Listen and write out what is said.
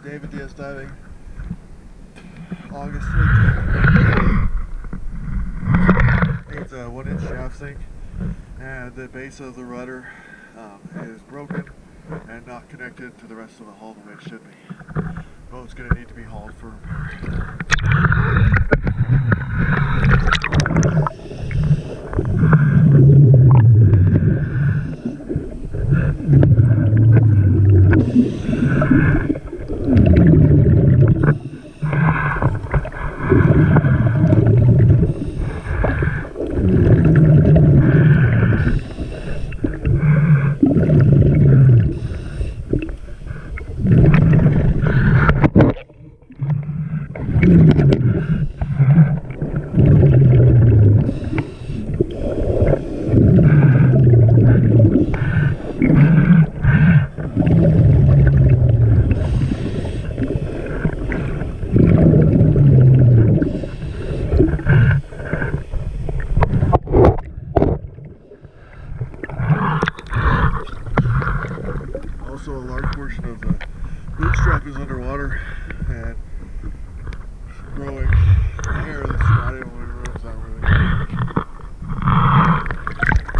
David DS Diving, August 18th. It's a 1-inch shaft sink, and the base of the rudder is broken and not connected to the rest of the hull the way it should be. Boat's going to need to be hauled for repair. Also, a large portion of the boot strap is underwater, and